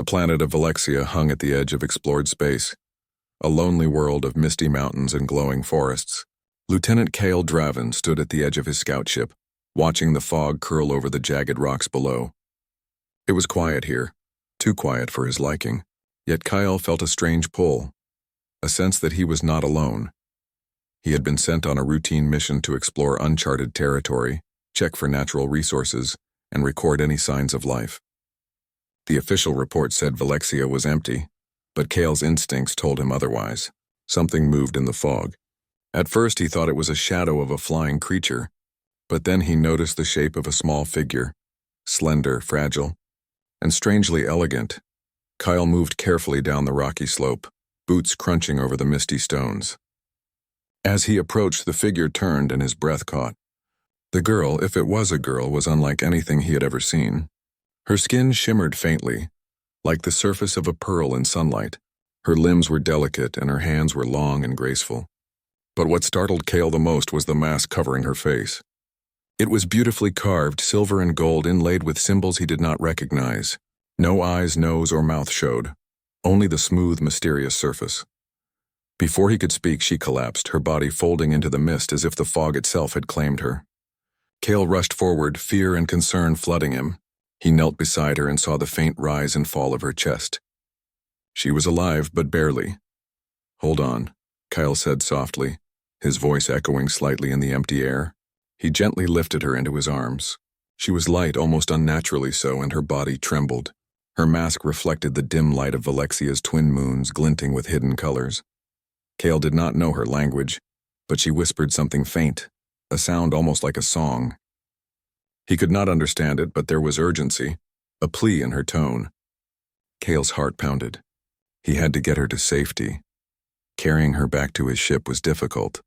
planet of Valexia hung at the edge of explored space, a lonely world of misty mountains and glowing forests. Lieutenant Cale Draven stood at the edge of his scout ship, watching the fog curl over the jagged rocks below. It was quiet here, too quiet for his liking, yet Kyle felt a strange pull, a sense that he was not alone. He had been sent on a routine mission to explore uncharted territory, check for natural resources, and record any signs of life. The official report said Valexia was empty, but Cale's instincts told him otherwise. Something moved in the fog. At first he thought it was a shadow of a flying creature, but then he noticed the shape of a small figure, slender, fragile, and strangely elegant. Kyle moved carefully down the rocky slope, boots crunching over the misty stones. As he approached, the figure turned and his breath caught. The girl, if it was a girl, was unlike anything he had ever seen. Her skin shimmered faintly, like the surface of a pearl in sunlight. Her limbs were delicate and her hands were long and graceful. But what startled Cale the most was the mask covering her face. It was beautifully carved, silver and gold inlaid with symbols he did not recognize. No eyes, nose, or mouth showed, only the smooth, mysterious surface. Before he could speak, she collapsed, her body folding into the mist as if the fog itself had claimed her. Cale rushed forward, fear and concern flooding him. He knelt beside her and saw the faint rise and fall of her chest. She was alive, but barely. "Hold on," Kyle said softly, his voice echoing slightly in the empty air. He gently lifted her into his arms. She was light, almost unnaturally so, and her body trembled. Her mask reflected the dim light of Valexia's twin moons, glinting with hidden colors. Cale did not know her language, but she whispered something faint, a sound almost like a song. He could not understand it, but there was urgency, a plea in her tone. Cale's heart pounded. He had to get her to safety. Carrying her back to his ship was difficult.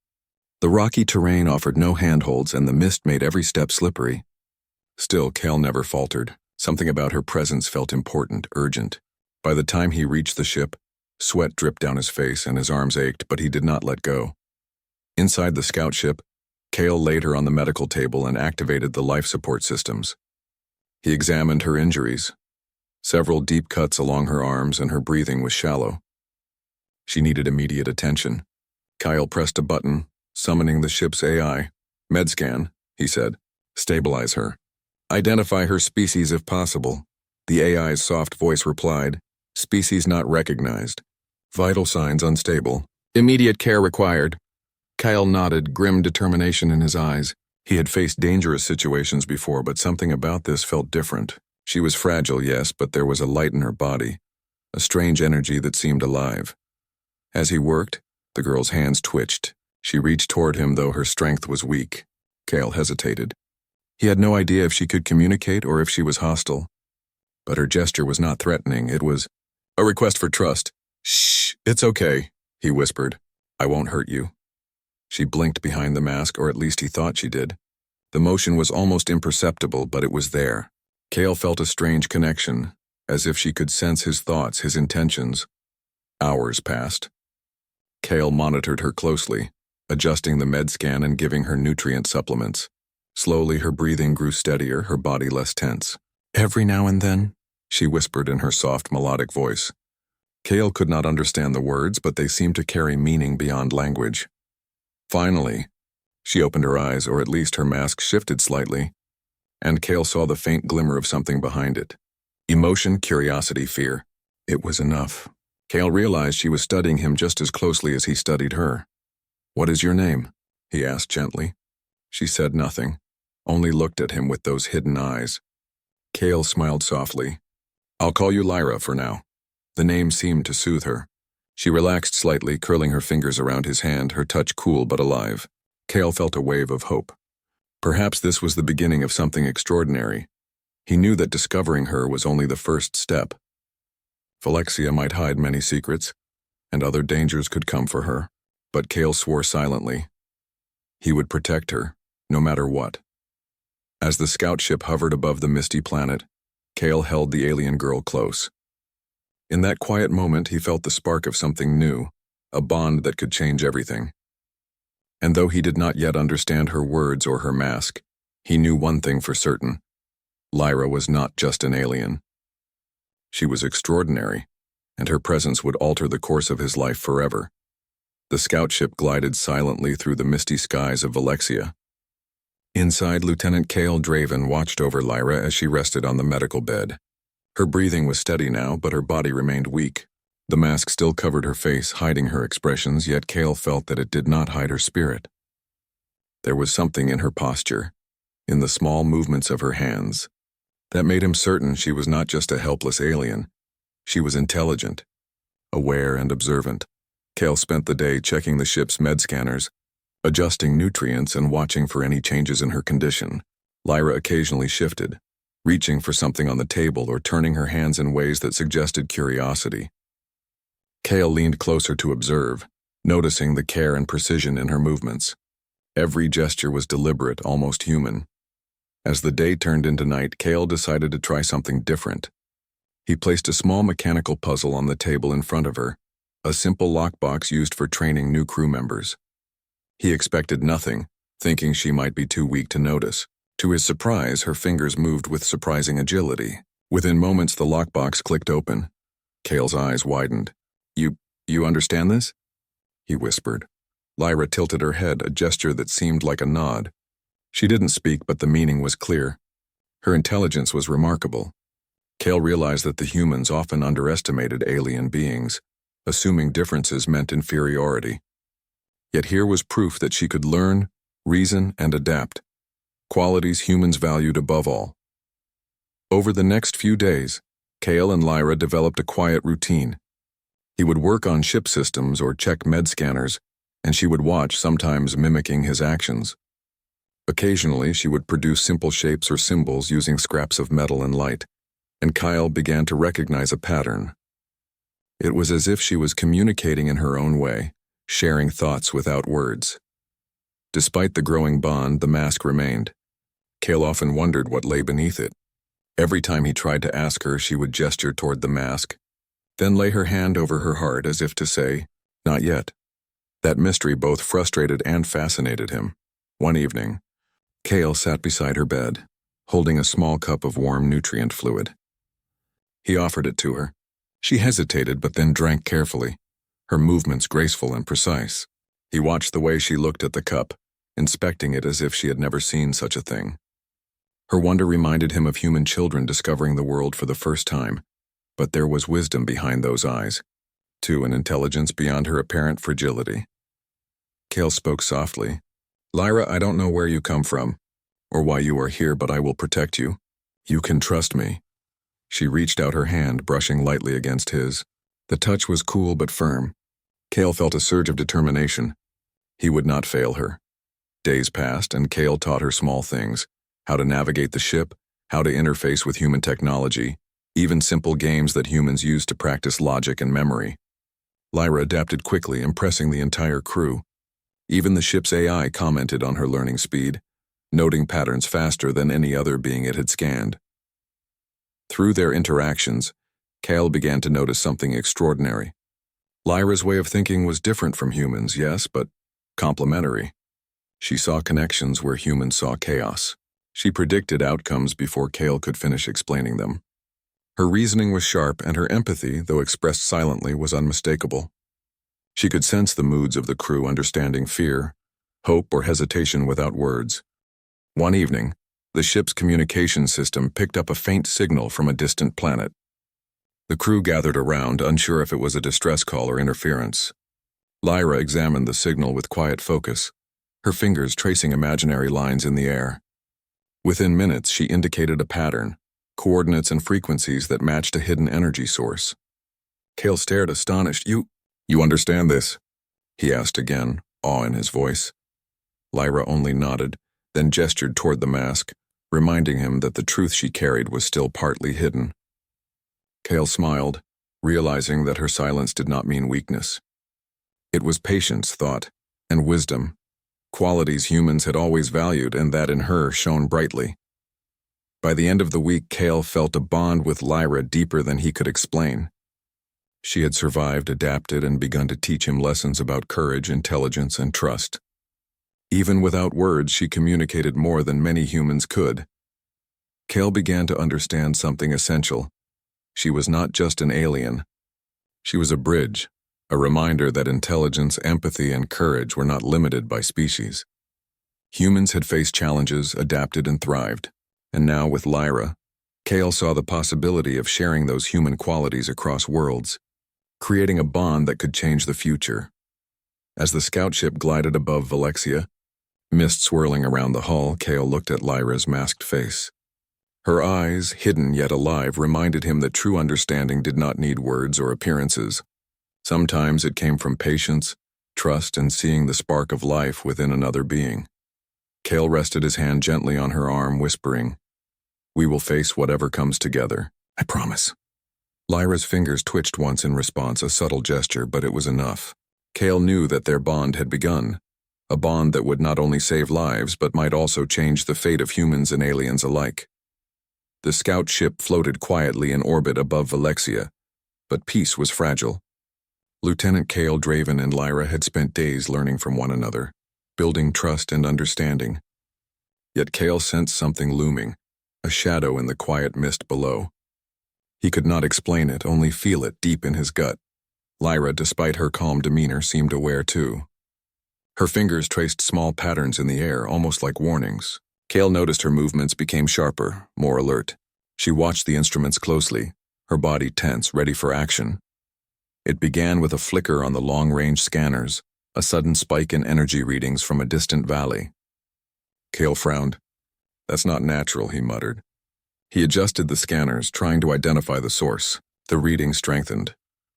The rocky terrain offered no handholds, and the mist made every step slippery. Still, Cale never faltered. Something about her presence felt important, urgent. By the time he reached the ship, sweat dripped down his face and his arms ached, but he did not let go. Inside the scout ship, Cale laid her on the medical table and activated the life support systems. He examined her injuries. Several deep cuts along her arms, and her breathing was shallow. She needed immediate attention. Kyle pressed a button, summoning the ship's AI. "Medscan," he said. "Stabilize her. Identify her species if possible." The AI's soft voice replied, "Species not recognized. Vital signs unstable. Immediate care required." Kyle nodded, grim determination in his eyes. He had faced dangerous situations before, but something about this felt different. She was fragile, yes, but there was a light in her body, a strange energy that seemed alive. As he worked, the girl's hands twitched. She reached toward him, though her strength was weak. Cale hesitated. He had no idea if she could communicate or if she was hostile. But her gesture was not threatening. It was a request for trust. "Shh, it's okay," he whispered. "I won't hurt you." She blinked behind the mask, or at least he thought she did. The motion was almost imperceptible, but it was there. Cale felt a strange connection, as if she could sense his thoughts, his intentions. Hours passed. Cale monitored her closely, adjusting the med scan and giving her nutrient supplements. Slowly her breathing grew steadier, her body less tense. "Every now and then," she whispered in her soft, melodic voice. Cale could not understand the words, but they seemed to carry meaning beyond language. Finally, she opened her eyes, or at least her mask shifted slightly, and Cale saw the faint glimmer of something behind it. Emotion, curiosity, fear. It was enough. Cale realized she was studying him just as closely as he studied her. "What is your name?" he asked gently. She said nothing, only looked at him with those hidden eyes. Cale smiled softly. "I'll call you Lyra for now." The name seemed to soothe her. She relaxed slightly, curling her fingers around his hand, her touch cool but alive. Cale felt a wave of hope. Perhaps this was the beginning of something extraordinary. He knew that discovering her was only the first step. Valexia might hide many secrets, and other dangers could come for her, but Cale swore silently. He would protect her, no matter what. As the scout ship hovered above the misty planet, Cale held the alien girl close. In that quiet moment, he felt the spark of something new, a bond that could change everything. And though he did not yet understand her words or her mask, he knew one thing for certain. Lyra was not just an alien. She was extraordinary, and her presence would alter the course of his life forever. The scout ship glided silently through the misty skies of Valexia. Inside, Lieutenant Kale Draven watched over Lyra as she rested on the medical bed. Her breathing was steady now, but her body remained weak. The mask still covered her face, hiding her expressions, yet Kale felt that it did not hide her spirit. There was something in her posture, in the small movements of her hands, that made him certain she was not just a helpless alien. She was intelligent, aware and observant. Kale spent the day checking the ship's med scanners, adjusting nutrients and watching for any changes in her condition. Lyra occasionally shifted, reaching for something on the table or turning her hands in ways that suggested curiosity. Kale leaned closer to observe, noticing the care and precision in her movements. Every gesture was deliberate, almost human. As the day turned into night, Kale decided to try something different. He placed a small mechanical puzzle on the table in front of her, a simple lockbox used for training new crew members. He expected nothing, thinking she might be too weak to notice. To his surprise, her fingers moved with surprising agility. Within moments, the lockbox clicked open. Kale's eyes widened. You understand this?" he whispered. Lyra tilted her head, a gesture that seemed like a nod. She didn't speak, but the meaning was clear. Her intelligence was remarkable. Kale realized that the humans often underestimated alien beings, assuming differences meant inferiority. Yet here was proof that she could learn, reason, and adapt, qualities humans valued above all. Over the next few days, Kale and Lyra developed a quiet routine. He would work on ship systems or check med scanners, and she would watch, sometimes mimicking his actions. Occasionally, she would produce simple shapes or symbols using scraps of metal and light, and Kyle began to recognize a pattern. It was as if she was communicating in her own way, sharing thoughts without words. Despite the growing bond, the mask remained. Kale often wondered what lay beneath it. Every time he tried to ask her, she would gesture toward the mask, then lay her hand over her heart as if to say, "Not yet." That mystery both frustrated and fascinated him. One evening, Kale sat beside her bed, holding a small cup of warm nutrient fluid. He offered it to her. She hesitated but then drank carefully, her movements graceful and precise. He watched the way she looked at the cup, inspecting it as if she had never seen such a thing. Her wonder reminded him of human children discovering the world for the first time, but there was wisdom behind those eyes, too, an intelligence beyond her apparent fragility. Kale spoke softly. "Lyra, I don't know where you come from, or why you are here, but I will protect you. You can trust me." She reached out her hand, brushing lightly against his. The touch was cool but firm. Kale felt a surge of determination. He would not fail her. Days passed, and Kale taught her small things: how to navigate the ship, how to interface with human technology, even simple games that humans use to practice logic and memory. Lyra adapted quickly, impressing the entire crew. Even the ship's AI commented on her learning speed, noting patterns faster than any other being it had scanned. Through their interactions, Kale began to notice something extraordinary. Lyra's way of thinking was different from humans, yes, but complementary. She saw connections where humans saw chaos. She predicted outcomes before Kale could finish explaining them. Her reasoning was sharp, and her empathy, though expressed silently, was unmistakable. She could sense the moods of the crew, understanding fear, hope, or hesitation without words. One evening, the ship's communication system picked up a faint signal from a distant planet. The crew gathered around, unsure if it was a distress call or interference. Lyra examined the signal with quiet focus, her fingers tracing imaginary lines in the air. Within minutes, she indicated a pattern, coordinates and frequencies that matched a hidden energy source. Kale stared, astonished. You understand this?" he asked again, awe in his voice. Lyra only nodded, then gestured toward the mask, reminding him that the truth she carried was still partly hidden. Kale smiled, realizing that her silence did not mean weakness. It was patience, thought, and wisdom, qualities humans had always valued and that in her shone brightly. By the end of the week, Kale felt a bond with Lyra deeper than he could explain. She had survived, adapted, and begun to teach him lessons about courage, intelligence, and trust. Even without words, she communicated more than many humans could. Kale began to understand something essential. She was not just an alien. She was a bridge, a reminder that intelligence, empathy, and courage were not limited by species. Humans had faced challenges, adapted, and thrived. And now, with Lyra, Kale saw the possibility of sharing those human qualities across worlds, creating a bond that could change the future. As the scout ship glided above Valexia, mist swirling around the hull, Kale looked at Lyra's masked face. Her eyes, hidden yet alive, reminded him that true understanding did not need words or appearances. Sometimes it came from patience, trust, and seeing the spark of life within another being. Kale rested his hand gently on her arm, whispering, "We will face whatever comes together, I promise." Lyra's fingers twitched once in response, a subtle gesture, but it was enough. Kale knew that their bond had begun, a bond that would not only save lives but might also change the fate of humans and aliens alike. The scout ship floated quietly in orbit above Valexia, but peace was fragile. Lieutenant Kale, Draven, and Lyra had spent days learning from one another, building trust and understanding. Yet Kale sensed something looming, a shadow in the quiet mist below. He could not explain it, only feel it deep in his gut. Lyra, despite her calm demeanor, seemed aware too. Her fingers traced small patterns in the air, almost like warnings. Kale noticed her movements became sharper, more alert. She watched the instruments closely, her body tense, ready for action. It began with a flicker on the long-range scanners, a sudden spike in energy readings from a distant valley. Kale frowned. "That's not natural," he muttered. He adjusted the scanners, trying to identify the source. The reading strengthened,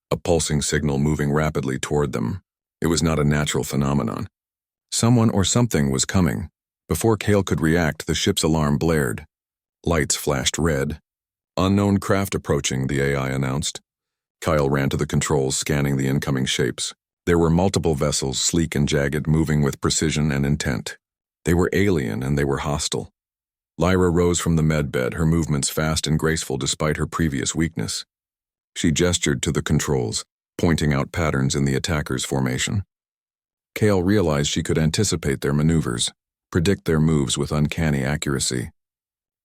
a pulsing signal moving rapidly toward them. It was not a natural phenomenon. Someone or something was coming. Before Kale could react, the ship's alarm blared. Lights flashed red. "Unknown craft approaching," the AI announced. Kyle ran to the controls, scanning the incoming shapes. There were multiple vessels, sleek and jagged, moving with precision and intent. They were alien and they were hostile. Lyra rose from the medbed, her movements fast and graceful despite her previous weakness. She gestured to the controls, pointing out patterns in the attackers' formation. Kale realized she could anticipate their maneuvers, predict their moves with uncanny accuracy.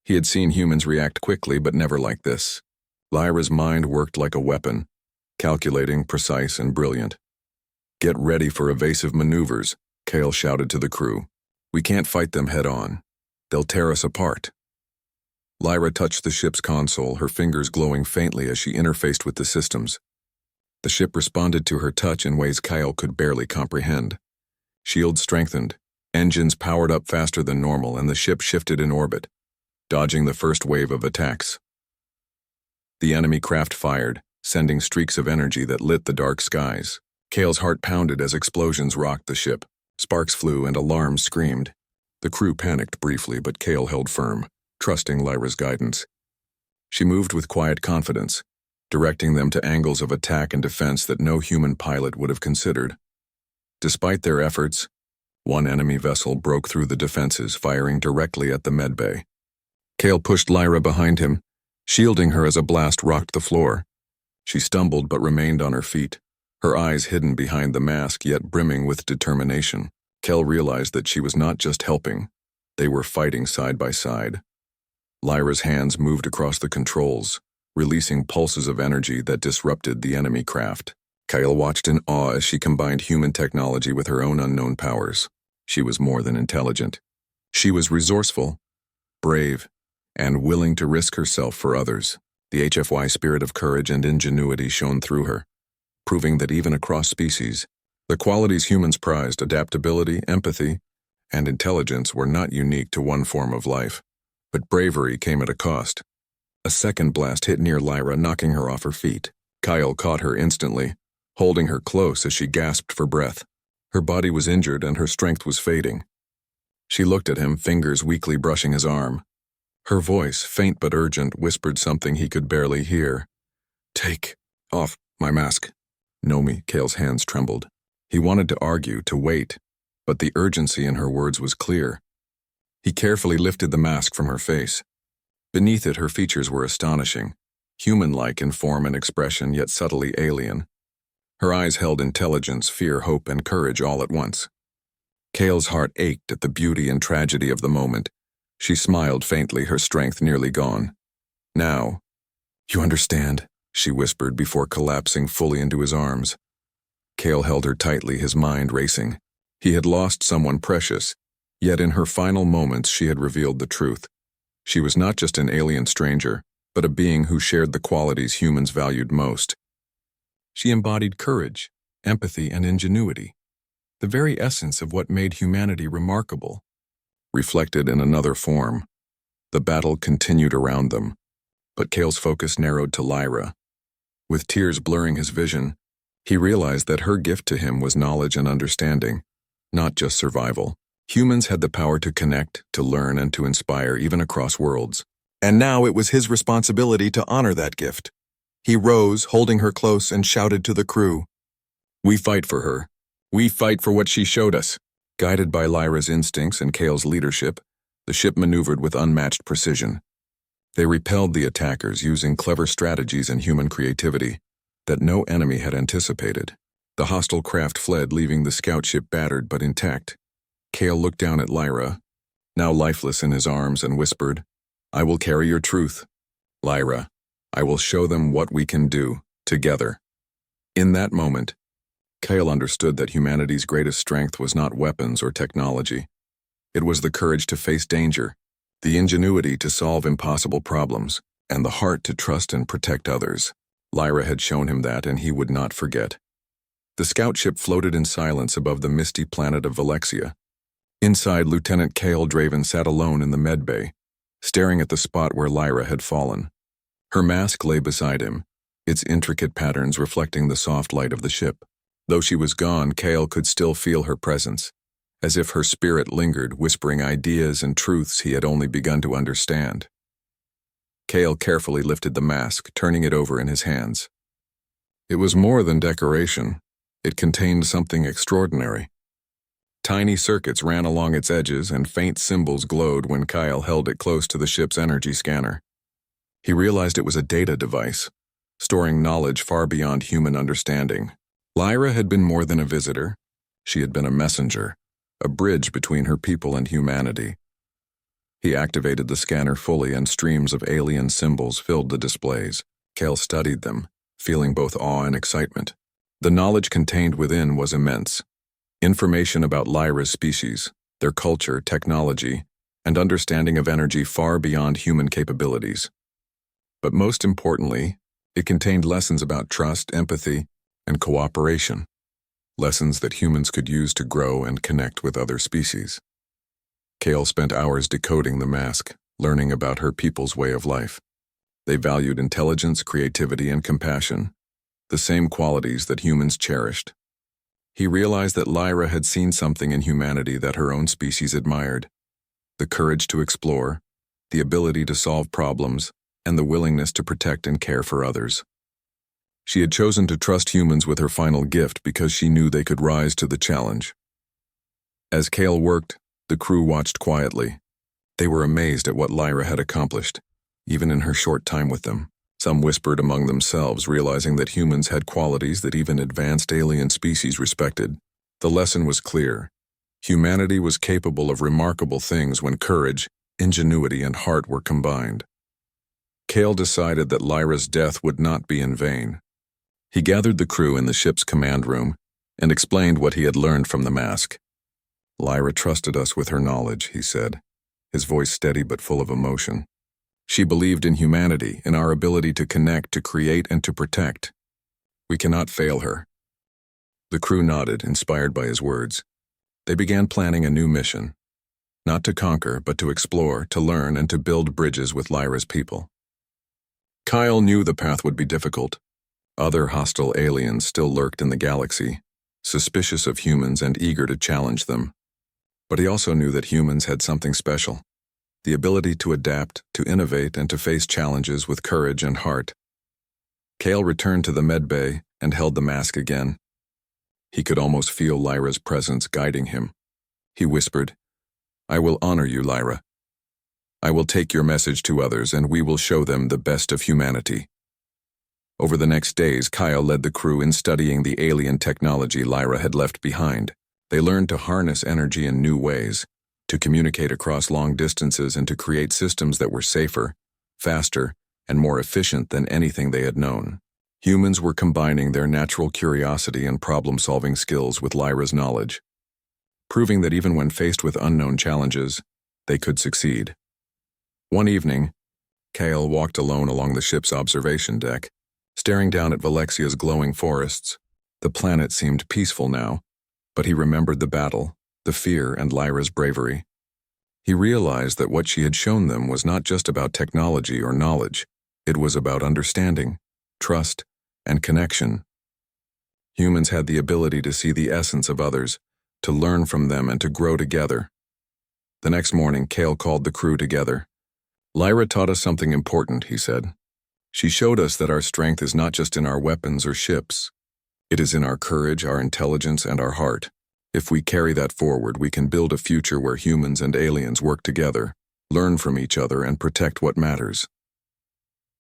He had seen humans react quickly, but never like this. Lyra's mind worked like a weapon, calculating, precise, and brilliant. "Get ready for evasive maneuvers," Kale shouted to the crew. "We can't fight them head-on. They'll tear us apart." Lyra touched the ship's console, her fingers glowing faintly as she interfaced with the systems. The ship responded to her touch in ways Kyle could barely comprehend. Shields strengthened, engines powered up faster than normal, and the ship shifted in orbit, dodging the first wave of attacks. The enemy craft fired, sending streaks of energy that lit the dark skies. Kale's heart pounded as explosions rocked the ship. Sparks flew and alarms screamed. The crew panicked briefly, but Kale held firm, trusting Lyra's guidance. She moved with quiet confidence, directing them to angles of attack and defense that no human pilot would have considered. Despite their efforts, one enemy vessel broke through the defenses, firing directly at the medbay. Kale pushed Lyra behind him, shielding her as a blast rocked the floor. She stumbled but remained on her feet, her eyes hidden behind the mask yet brimming with determination. Kale realized that she was not just helping, they were fighting side by side. Lyra's hands moved across the controls, releasing pulses of energy that disrupted the enemy craft. Kyle watched in awe as she combined human technology with her own unknown powers. She was more than intelligent. She was resourceful, brave, and willing to risk herself for others. The HFY spirit of courage and ingenuity shone through her, proving that even across species, the qualities humans prized, adaptability, empathy, and intelligence, were not unique to one form of life. But bravery came at a cost. A second blast hit near Lyra, knocking her off her feet. Kyle caught her instantly, holding her close as she gasped for breath. Her body was injured and her strength was fading. She looked at him, fingers weakly brushing his arm. Her voice, faint but urgent, whispered something he could barely hear. "Take off my mask." "Nomi," Kale's hands trembled. He wanted to argue, to wait, but the urgency in her words was clear. He carefully lifted the mask from her face. Beneath it, her features were astonishing, human-like in form and expression, yet subtly alien. Her eyes held intelligence, fear, hope, and courage all at once. Kale's heart ached at the beauty and tragedy of the moment. She smiled faintly, her strength nearly gone. Now, You understand, she whispered before collapsing fully into his arms. Kale held her tightly, his mind racing. He had lost someone precious, yet in her final moments she had revealed the truth. She was not just an alien stranger, but a being who shared the qualities humans valued most. She embodied courage, empathy, and ingenuity, the very essence of what made humanity remarkable. Reflected in another form, the battle continued around them, but Kale's focus narrowed to Lyra. With tears blurring his vision, he realized that her gift to him was knowledge and understanding, not just survival. Humans had the power to connect, to learn, and to inspire even across worlds. And now it was his responsibility to honor that gift. He rose, holding her close, and shouted to the crew, "We fight for her. We fight for what she showed us." Guided by Lyra's instincts and Kale's leadership, the ship maneuvered with unmatched precision. They repelled the attackers using clever strategies and human creativity that no enemy had anticipated. The hostile craft fled, leaving the scout ship battered but intact. Kale looked down at Lyra, now lifeless in his arms, and whispered, "I will carry your truth. Lyra, I will show them what we can do, together." In that moment, Kale understood that humanity's greatest strength was not weapons or technology. It was the courage to face danger, the ingenuity to solve impossible problems, and the heart to trust and protect others. Lyra had shown him that, and he would not forget. The scout ship floated in silence above the misty planet of Valexia. Inside, Lieutenant Kale Draven sat alone in the medbay, staring at the spot where Lyra had fallen. Her mask lay beside him, its intricate patterns reflecting the soft light of the ship. Though she was gone, Kale could still feel her presence, as if her spirit lingered, whispering ideas and truths he had only begun to understand. Kale carefully lifted the mask, turning it over in his hands. It was more than decoration. It contained something extraordinary. Tiny circuits ran along its edges, and faint symbols glowed when Kyle held it close to the ship's energy scanner. He realized it was a data device, storing knowledge far beyond human understanding. Lyra had been more than a visitor. She had been a messenger, a bridge between her people and humanity. He activated the scanner fully, and streams of alien symbols filled the displays. Kale studied them, feeling both awe and excitement. The knowledge contained within was immense. Information about Lyra's species, their culture, technology, and understanding of energy far beyond human capabilities. But most importantly, it contained lessons about trust, empathy, and cooperation. Lessons that humans could use to grow and connect with other species. Kale spent hours decoding the mask, learning about her people's way of life. They valued intelligence, creativity, and compassion, the same qualities that humans cherished. He realized that Lyra had seen something in humanity that her own species admired: the courage to explore, the ability to solve problems, and the willingness to protect and care for others. She had chosen to trust humans with her final gift because she knew they could rise to the challenge. As Kale worked, the crew watched quietly. They were amazed at what Lyra had accomplished, even in her short time with them. Some whispered among themselves, realizing that humans had qualities that even advanced alien species respected. The lesson was clear. Humanity was capable of remarkable things when courage, ingenuity, and heart were combined. Kale decided that Lyra's death would not be in vain. He gathered the crew in the ship's command room and explained what he had learned from the mask. "Lyra trusted us with her knowledge," he said, his voice steady but full of emotion. "She believed in humanity, in our ability to connect, to create, and to protect. We cannot fail her." The crew nodded, inspired by his words. They began planning a new mission, not to conquer, but to explore, to learn, and to build bridges with Lyra's people. Kyle knew the path would be difficult. Other hostile aliens still lurked in the galaxy, suspicious of humans and eager to challenge them. But he also knew that humans had something special: the ability to adapt, to innovate, and to face challenges with courage and heart. Kale returned to the medbay and held the mask again. He could almost feel Lyra's presence guiding him. He whispered, "I will honor you, Lyra. I will take your message to others, and we will show them the best of humanity." Over the next days, Kyle led the crew in studying the alien technology Lyra had left behind. They learned to harness energy in new ways, to communicate across long distances, and to create systems that were safer, faster, and more efficient than anything they had known. Humans were combining their natural curiosity and problem-solving skills with Lyra's knowledge, proving that even when faced with unknown challenges, they could succeed. One evening, Kale walked alone along the ship's observation deck, staring down at Valexia's glowing forests. The planet seemed peaceful now, but he remembered the battle, the fear, and Lyra's bravery. He realized that what she had shown them was not just about technology or knowledge. It was about understanding, trust, and connection. Humans had the ability to see the essence of others, to learn from them, and to grow together. The next morning, Kale called the crew together. "Lyra taught us something important," he said. "She showed us that our strength is not just in our weapons or ships. It is in our courage, our intelligence, and our heart. If we carry that forward, we can build a future where humans and aliens work together, learn from each other, and protect what matters."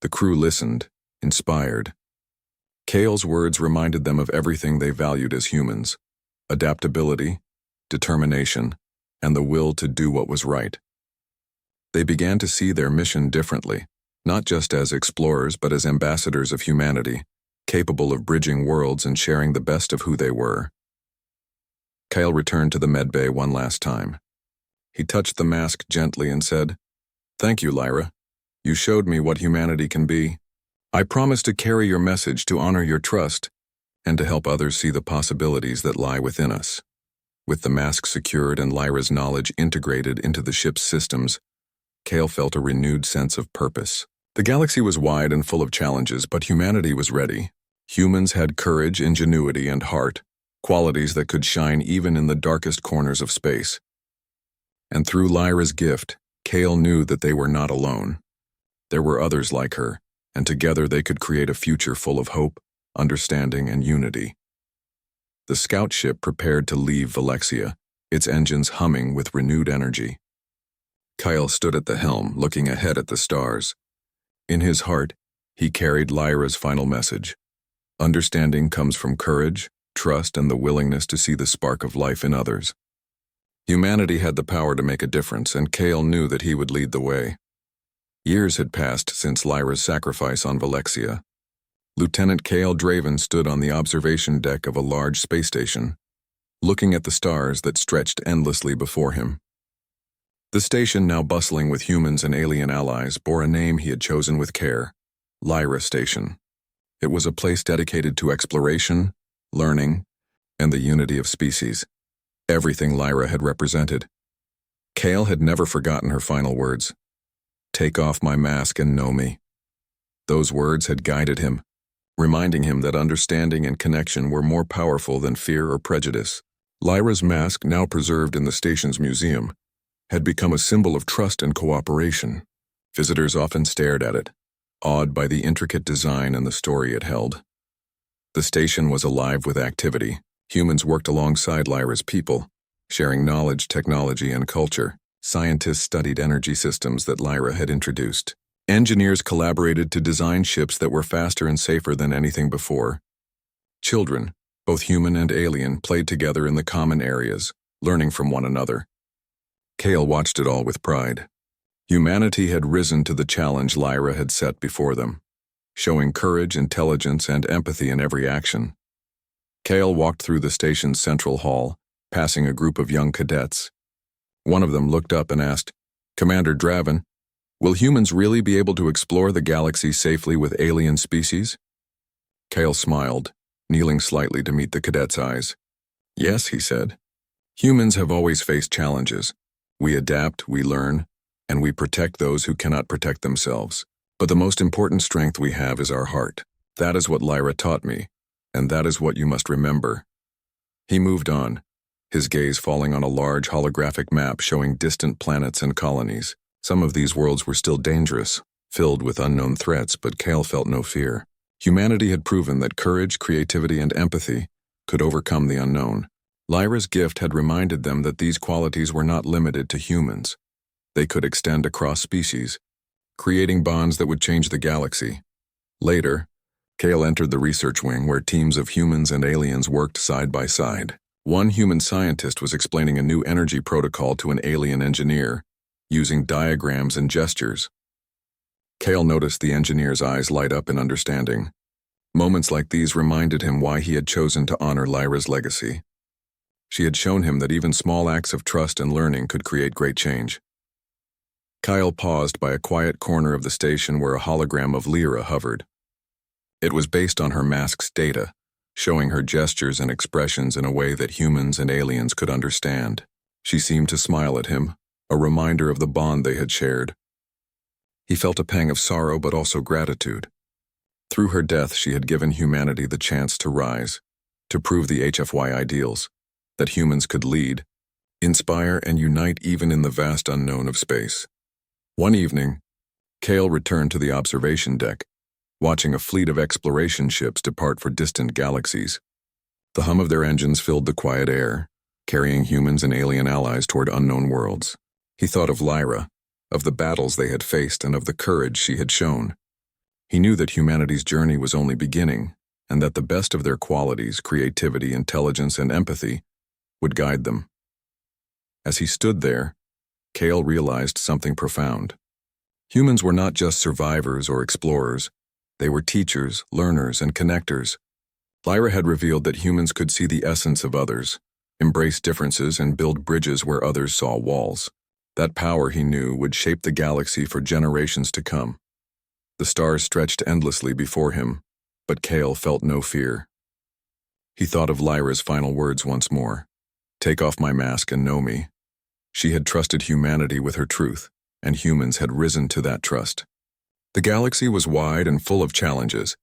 The crew listened, inspired. Kale's words reminded them of everything they valued as humans: adaptability, determination, and the will to do what was right. They began to see their mission differently, not just as explorers but as ambassadors of humanity, capable of bridging worlds and sharing the best of who they were. Kale returned to the medbay one last time. He touched the mask gently and said, "Thank you, Lyra. You showed me what humanity can be. I promise to carry your message, to honor your trust, and to help others see the possibilities that lie within us." With the mask secured and Lyra's knowledge integrated into the ship's systems, Kale felt a renewed sense of purpose. The galaxy was wide and full of challenges, but humanity was ready. Humans had courage, ingenuity, and heart, qualities that could shine even in the darkest corners of space. And through Lyra's gift, Kale knew that they were not alone. There were others like her, and together they could create a future full of hope, understanding, and unity. The scout ship prepared to leave Valexia, its engines humming with renewed energy. Kyle stood at the helm, looking ahead at the stars. In his heart, he carried Lyra's final message. Understanding comes from courage, trust, and the willingness to see the spark of life in others. Humanity had the power to make a difference, and Kale knew that he would lead the way. Years had passed since Lyra's sacrifice on Valexia. Lieutenant Kale Draven stood on the observation deck of a large space station, looking at the stars that stretched endlessly before him. The station, now bustling with humans and alien allies, bore a name he had chosen with care: Lyra Station. It was a place dedicated to exploration, learning, and the unity of species, everything Lyra had represented. Kale had never forgotten her final words: "Take off my mask and know me." Those words had guided him, reminding him that understanding and connection were more powerful than fear or prejudice. Lyra's mask, now preserved in the station's museum, had become a symbol of trust and cooperation. Visitors often stared at it, awed by the intricate design and the story it held. The station was alive with activity. Humans worked alongside Lyra's people, sharing knowledge, technology, and culture. Scientists studied energy systems that Lyra had introduced. Engineers collaborated to design ships that were faster and safer than anything before. Children, both human and alien, played together in the common areas, learning from one another. Kale watched it all with pride. Humanity had risen to the challenge Lyra had set before them, showing courage, intelligence, and empathy in every action. Kale walked through the station's central hall, passing a group of young cadets. One of them looked up and asked, "Commander Draven, will humans really be able to explore the galaxy safely with alien species?" Kale smiled, kneeling slightly to meet the cadet's eyes. "Yes," he said. "Humans have always faced challenges. We adapt, we learn, and we protect those who cannot protect themselves. But the most important strength we have is our heart. That is what Lyra taught me, and that is what you must remember." He moved on, his gaze falling on a large holographic map showing distant planets and colonies. Some of these worlds were still dangerous, filled with unknown threats, but Kale felt no fear. Humanity had proven that courage, creativity, and empathy could overcome the unknown. Lyra's gift had reminded them that these qualities were not limited to humans. They could extend across species, creating bonds that would change the galaxy. Later, Kale entered the research wing where teams of humans and aliens worked side by side. One human scientist was explaining a new energy protocol to an alien engineer, using diagrams and gestures. Cale noticed the engineer's eyes light up in understanding. Moments like these reminded him why he had chosen to honor Lyra's legacy. She had shown him that even small acts of trust and learning could create great change. Kyle paused by a quiet corner of the station where a hologram of Lyra hovered. It was based on her mask's data, showing her gestures and expressions in a way that humans and aliens could understand. She seemed to smile at him, a reminder of the bond they had shared. He felt a pang of sorrow but also gratitude. Through her death, she had given humanity the chance to rise, to prove the HFY ideals, that humans could lead, inspire, and unite even in the vast unknown of space. One evening, Cale returned to the observation deck, watching a fleet of exploration ships depart for distant galaxies. The hum of their engines filled the quiet air, carrying humans and alien allies toward unknown worlds. He thought of Lyra, of the battles they had faced, and of the courage she had shown. He knew that humanity's journey was only beginning, and that the best of their qualities, creativity, intelligence, and empathy, would guide them. As he stood there, Cale realized something profound. Humans were not just survivors or explorers. They were teachers, learners, and connectors. Lyra had revealed that humans could see the essence of others, embrace differences, and build bridges where others saw walls. That power, he knew, would shape the galaxy for generations to come. The stars stretched endlessly before him, but Cale felt no fear. He thought of Lyra's final words once more. "Take off my mask and know me." She had trusted humanity with her truth, and humans had risen to that trust. The galaxy was wide and full of challenges,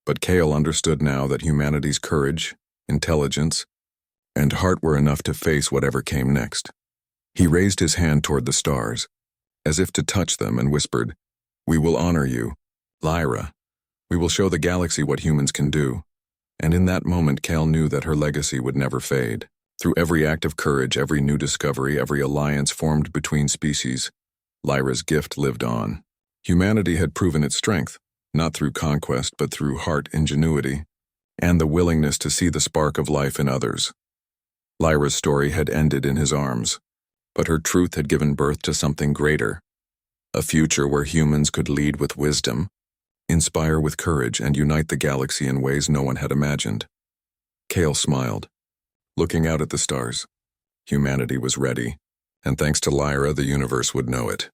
but Cale understood now that humanity's courage, intelligence, and heart were enough to face whatever came next. He raised his hand toward the stars, as if to touch them, and whispered, "We will honor you, Lyra. We will show the galaxy what humans can do." And in that moment, Cale knew that her legacy would never fade. Through every act of courage, every new discovery, every alliance formed between species, Lyra's gift lived on. Humanity had proven its strength, not through conquest but through heart ingenuity, and the willingness to see the spark of life in others. Lyra's story had ended in his arms, but her truth had given birth to something greater, a future where humans could lead with wisdom, inspire with courage, and unite the galaxy in ways no one had imagined. Cale smiled, looking out at the stars. Humanity was ready, and thanks to Lyra, the universe would know it.